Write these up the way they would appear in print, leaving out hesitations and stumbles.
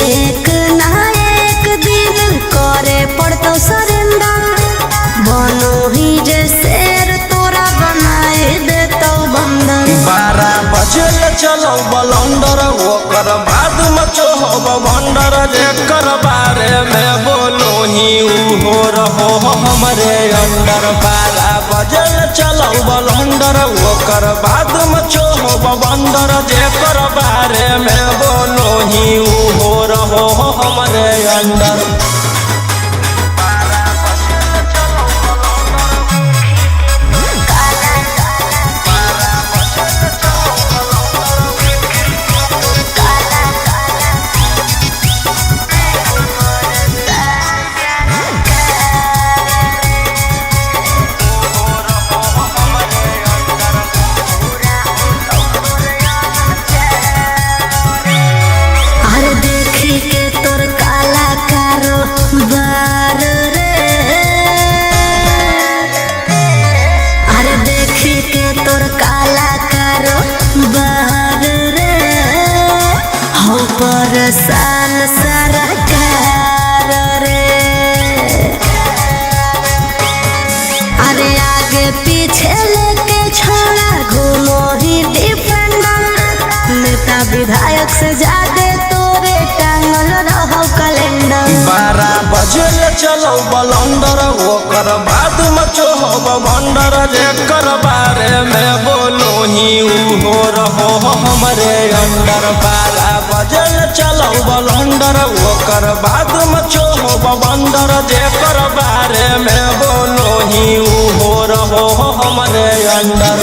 एक ना एक दिन करे पड़तो सरेंडर। बनो ही जे शेर तोरा बनाए देतो बंदर। 12 बजे चलो बलंदर ओकर बाद मचो हो भंडर। जेकर बारे में बोलो ही हो रहो हमरे अंडर। 12 बजे चलो बलंदर ओकर बाद मचो हो बंदर। जेकर बारे में बोलो ही हो रहो हमरे अंडर। परेशान सरकार रे। अरे आगे पीछे लेके छोड़ा घूमो ही डिफेंडर। नेता विधायक से ज्यादा तोरे टांगल रहो कैलेंडर। 12 बजे चलो बलंदर ओकर बाद मचो हो भंडर। जेकर बारे में बोलो ही हो रहो हमरे अंडर। 12 बजे चलो बलंदर ओकर बाद मचो हो भंडर। जेकर बारे में बोलो ही हो रहो हमरे अंडर।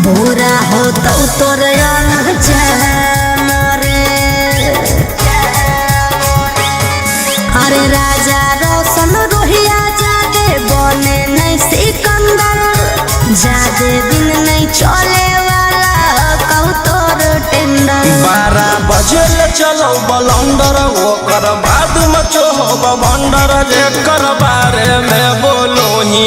बुरा हो तो तोरे अरे राजा रोशन रोहिया जादे बने नहीं सिकंदर। जादे दिन नहीं चले वाला कहू तोर टेंडर। 12 बजे चलो बलंदर ओकर बाद मचो हो भंडर। जेकर बारे में बोलो ही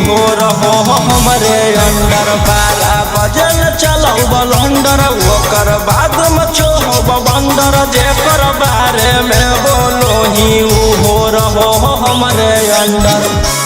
हो रहो हमरे अंडर। 12 बजे चलो बलंदर ओकर बाद मचो हो भंडर। जेकर बारे में बोलो ही हो रहो हमरे अंडर।